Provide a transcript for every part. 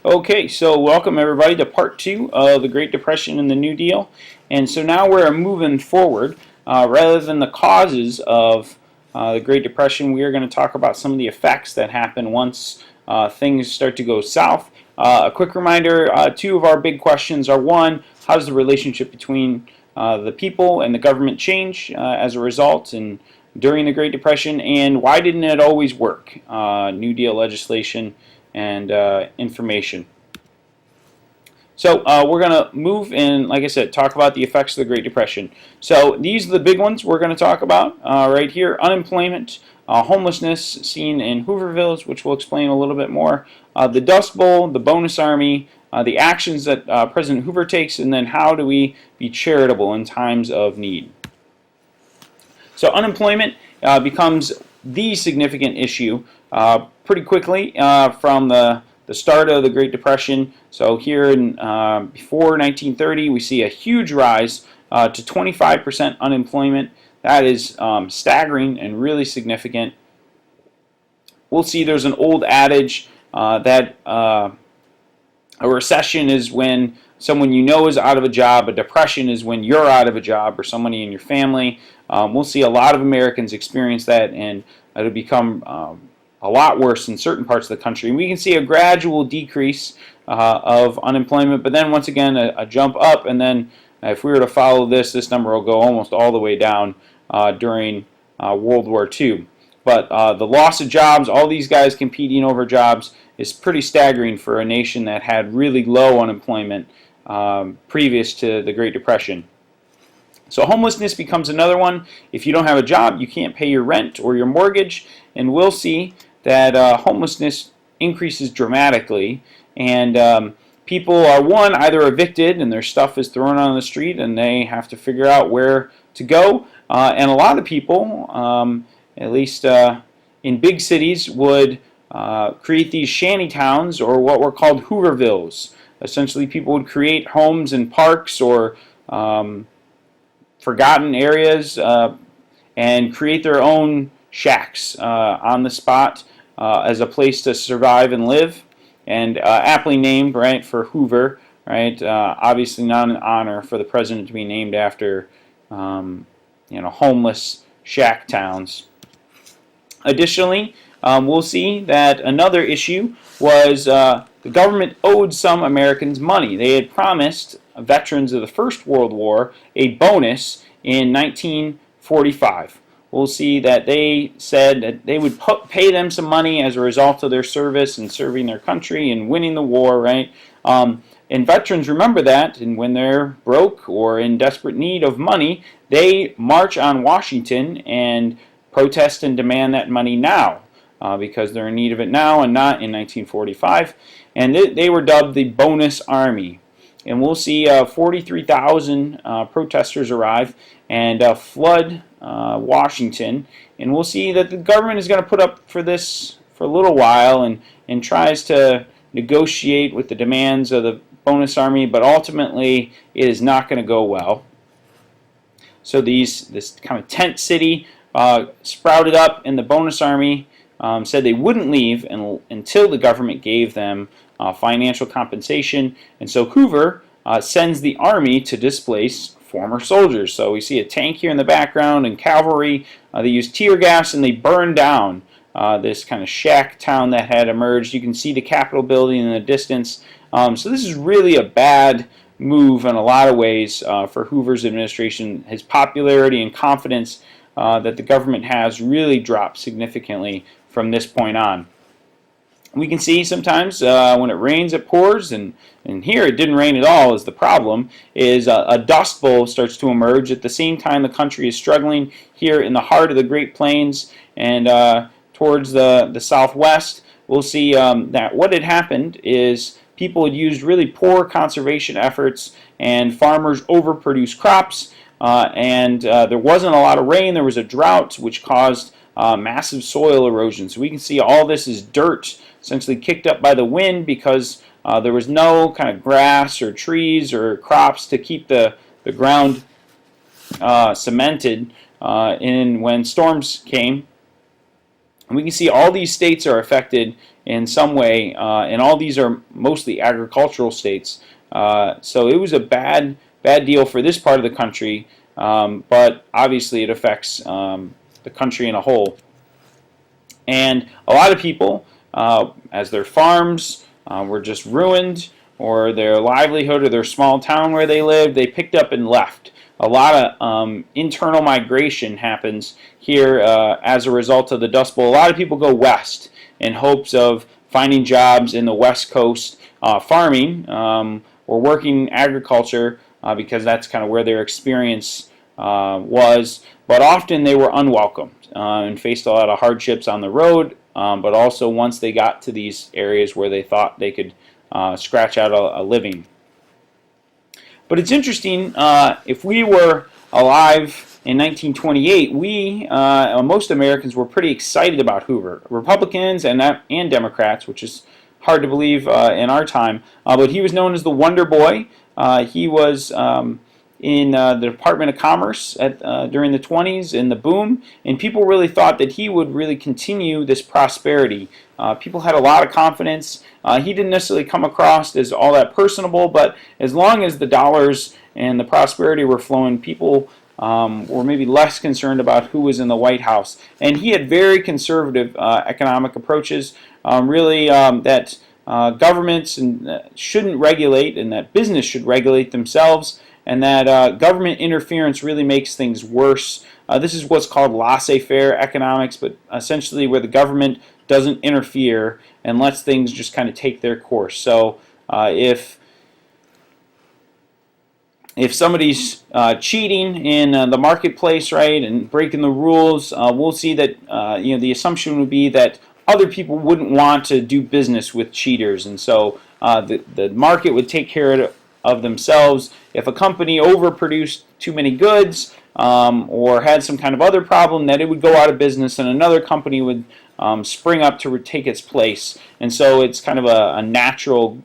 Okay, so welcome everybody to part two of the Great Depression and the New Deal. And so now we're moving forward. Rather than the causes of the Great Depression, we are going to talk about some of the effects that happen once things start to go south. A quick reminder, two of our big questions are: one, how does the relationship between the people and the government change as a result and during the Great Depression, and why didn't it always work? New Deal legislation and information. So we're going to move and, like I said, talk about the effects of the Great Depression. So these are the big ones we're going to talk about right here. Unemployment, homelessness seen in Hoovervilles, which we'll explain a little bit more. The Dust Bowl, the bonus army, the actions that President Hoover takes, and then how do we be charitable in times of need. So unemployment becomes the significant issue pretty quickly from the start of the Great Depression. So here in before 1930, we see a huge rise to 25% unemployment. That is staggering and really significant. We'll see there's an old adage that a recession is when someone you know is out of a job. A depression is when you're out of a job or somebody in your family. We'll see a lot of Americans experience that, and it'll become a lot worse in certain parts of the country. We can see a gradual decrease of unemployment, but then once again a jump up, and then if we were to follow this number will go almost all the way down during World War II. But the loss of jobs, all these guys competing over jobs, is pretty staggering for a nation that had really low unemployment previous to the Great Depression. So homelessness becomes another one. If you don't have a job, you can't pay your rent or your mortgage, and we'll see that homelessness increases dramatically, and people are, one, either evicted and their stuff is thrown on the street and they have to figure out where to go, and a lot of people, at least in big cities, would create these shanty towns, or what were called Hoovervilles. Essentially, people would create homes in parks or forgotten areas and create their own shacks on the spot as a place to survive and live, and aptly named, right, for Hoover, right? Obviously not an honor for the president to be named after homeless shack towns. Additionally, we'll see that another issue was the government owed some Americans money. They had promised veterans of the First World War a bonus in 1945. We'll see that they said that they would pay them some money as a result of their service and serving their country and winning the war, right? And veterans remember that, and when they're broke or in desperate need of money, they march on Washington and protest and demand that money now. Because they're in need of it now and not in 1945. And they were dubbed the Bonus Army. And we'll see 43,000 protesters arrive and flood Washington. And we'll see that the government is going to put up for this for a little while and tries to negotiate with the demands of the Bonus Army, but ultimately it is not going to go well. So this kind of tent city sprouted up, and the Bonus Army said they wouldn't leave until the government gave them financial compensation. And so Hoover sends the army to displace former soldiers. So we see a tank here in the background and cavalry. They use tear gas and they burn down this kind of shack town that had emerged. You can see the Capitol building in the distance. So this is really a bad move in a lot of ways for Hoover's administration. His popularity and confidence that the government has really dropped significantly from this point on. We can see sometimes when it rains it pours, and here it didn't rain at all is the problem, is a dust bowl starts to emerge at the same time the country is struggling here in the heart of the Great Plains and towards the southwest. We'll see that what had happened is people had used really poor conservation efforts, and farmers overproduced crops, and there wasn't a lot of rain. There was a drought which caused massive soil erosion. So we can see all this is dirt essentially kicked up by the wind because there was no kind of grass or trees or crops to keep the ground cemented in when storms came. And we can see all these states are affected in some way, and all these are mostly agricultural states. So it was a bad deal for this part of the country, but obviously it affects the country in a whole. And a lot of people, as their farms were just ruined, or their livelihood or their small town where they lived, they picked up and left. A lot of internal migration happens here as a result of the Dust Bowl. A lot of people go west in hopes of finding jobs in the West Coast farming or working agriculture because that's kind of where their experience was. But often they were unwelcomed and faced a lot of hardships on the road, but also once they got to these areas where they thought they could scratch out a living. But it's interesting, if we were alive in 1928, most Americans were pretty excited about Hoover. Republicans and Democrats, which is hard to believe in our time, but he was known as the Wonder Boy. He was in the Department of Commerce during the 20s in the boom, and people really thought that he would really continue this prosperity. People had a lot of confidence. He didn't necessarily come across as all that personable, but as long as the dollars and the prosperity were flowing, people were maybe less concerned about who was in the White House. And he had very conservative economic approaches, that governments shouldn't regulate, and that business should regulate themselves, and that government interference really makes things worse. This is what's called laissez-faire economics, but essentially where the government doesn't interfere and lets things just kind of take their course. So if somebody's cheating in the marketplace, right, and breaking the rules, we'll see that the assumption would be that other people wouldn't want to do business with cheaters, and so the market would take care of themselves. If a company overproduced too many goods or had some kind of other problem, that it would go out of business and another company would spring up to take its place. And so it's kind of a natural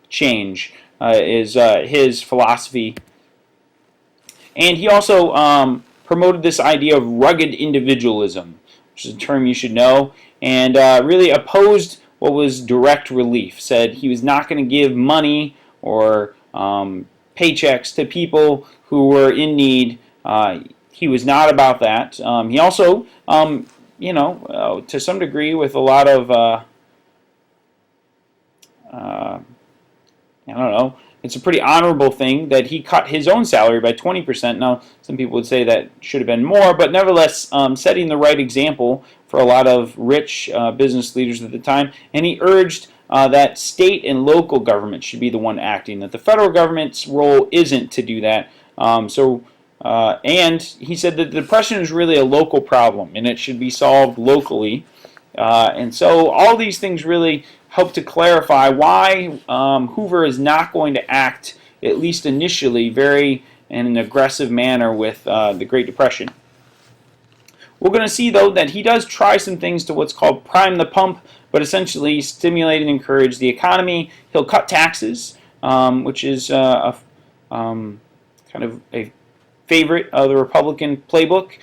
change is his philosophy. And he also promoted this idea of rugged individualism, which is a term you should know, and really opposed what was direct relief. Said he was not going to give money or paychecks to people who were in need. He was not about that. He also, to some degree, with a lot of, I don't know, it's a pretty honorable thing that he cut his own salary by 20%. Now, some people would say that should have been more, but nevertheless, setting the right example for a lot of rich business leaders at the time. And he urged that state and local government should be the one acting, that the federal government's role isn't to do that. And he said that the Depression is really a local problem, and it should be solved locally. And so all these things really help to clarify why Hoover is not going to act, at least initially, in an aggressive manner with the Great Depression. We're going to see, though, that he does try some things to what's called prime the pump, but essentially stimulate and encourage the economy. He'll cut taxes, which is kind of a favorite of the Republican playbook.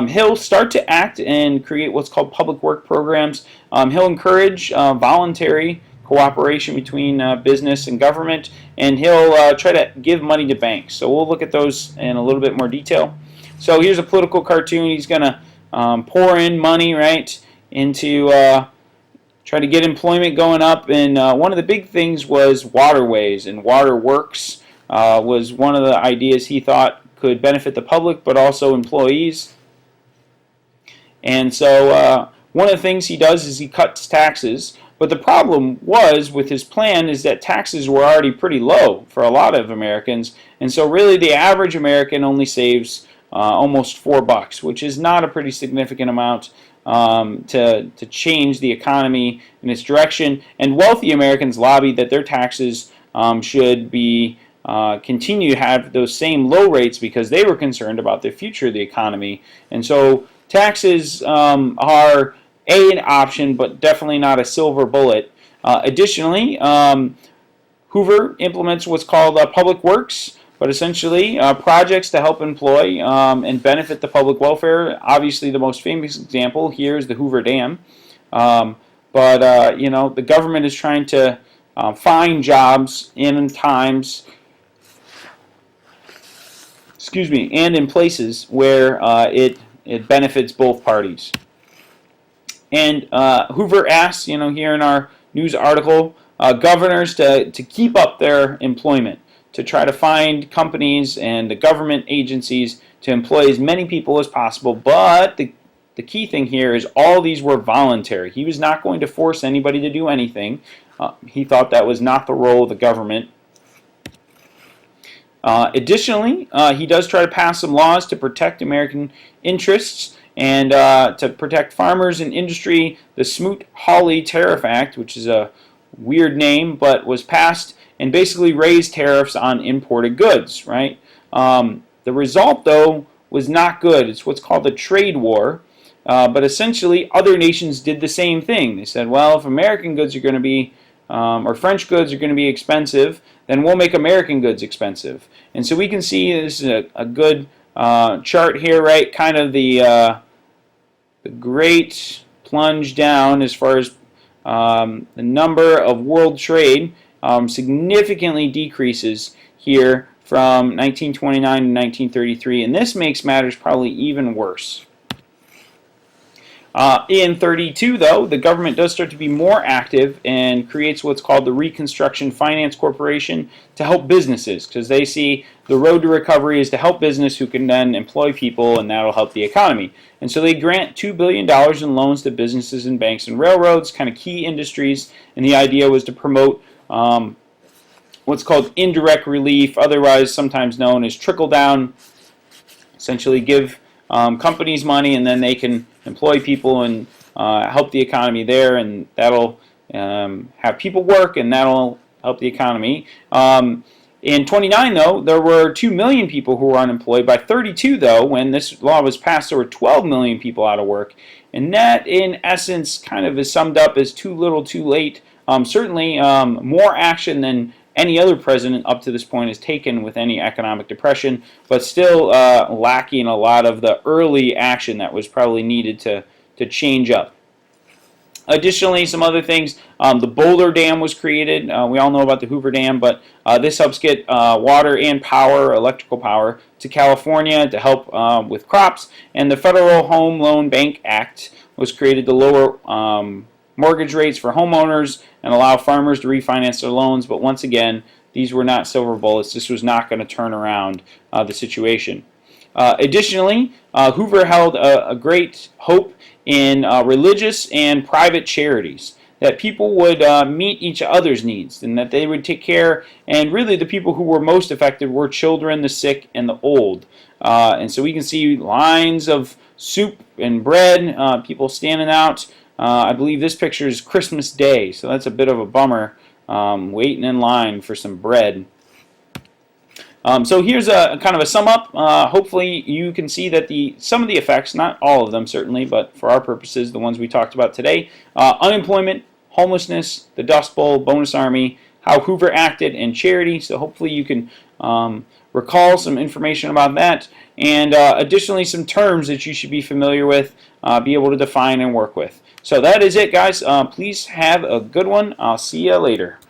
He'll start to act and create what's called public work programs. He'll encourage voluntary cooperation between business and government, and he'll try to give money to banks. So we'll look at those in a little bit more detail. So here's a political cartoon. He's going to pour in money, right, into try to get employment going up. And one of the big things was waterways, and waterworks was one of the ideas he thought could benefit the public but also employees. And so one of the things he does is he cuts taxes. But the problem was with his plan is that taxes were already pretty low for a lot of Americans. And so really the average American only saves almost $4, which is not a pretty significant amount to change the economy in its direction. And wealthy Americans lobbied that their taxes should be continue to have those same low rates because they were concerned about the future of the economy. And so taxes are an option, but definitely not a silver bullet. Additionally, Hoover implements what's called public works. But essentially, projects to help employ and benefit the public welfare. Obviously, the most famous example here is the Hoover Dam. But you know, the government is trying to find jobs in times, excuse me, and in places where it benefits both parties. And Hoover asks, you know, here in our news article, governors to keep up their employment, to try to find companies and the government agencies to employ as many people as possible. But the key thing here is all these were voluntary. He was not going to force anybody to do anything. He thought that was not the role of the government. Additionally, he does try to pass some laws to protect American interests and to protect farmers and industry. The Smoot-Hawley Tariff Act, which is a weird name, but was passed and basically raised tariffs on imported goods, right? The result, though, was not good. It's what's called a trade war. But essentially, other nations did the same thing. They said, well, if American goods are going to be, or French goods are going to be expensive, then we'll make American goods expensive. And so we can see this is a good chart here, right? Kind of the great plunge down as far as the number of world trade significantly decreases here from 1929 to 1933, and this makes matters probably even worse. In 32, though, the government does start to be more active and creates what's called the Reconstruction Finance Corporation to help businesses, because they see the road to recovery is to help business who can then employ people, and that'll help the economy. And so they grant $2 billion in loans to businesses and banks and railroads, kind of key industries, and the idea was to promote what's called indirect relief, otherwise sometimes known as trickle-down, essentially give companies money and then they can employ people and help the economy there, and that'll have people work and that'll help the economy. In 29, though, there were 2 million people who were unemployed. By 32, though, when this law was passed, there were 12 million people out of work. And that, in essence, kind of is summed up as too little, too late. Certainly more action than any other president up to this point has taken with any economic depression, but still lacking a lot of the early action that was probably needed to change up. Additionally, some other things, the Boulder Dam was created. We all know about the Hoover Dam, but this helps get water and power, electrical power, to California to help with crops. And the Federal Home Loan Bank Act was created to lower mortgage rates for homeowners and allow farmers to refinance their loans. But once again, these were not silver bullets. This was not going to turn around the situation. Additionally, Hoover held a great hope in religious and private charities, that people would meet each other's needs and that they would take care, and really the people who were most affected were children, the sick, and the old. And so we can see lines of soup and bread, people standing out. I believe this picture is Christmas Day, so that's a bit of a bummer, waiting in line for some bread. So here's a kind of a sum up. Hopefully you can see that some of the effects, not all of them certainly, but for our purposes, the ones we talked about today, unemployment, homelessness, the Dust Bowl, Bonus Army, how Hoover acted, and charity. So hopefully you can recall some information about that, and additionally some terms that you should be familiar with, be able to define and work with. So that is it, guys. Please have a good one. I'll see you later.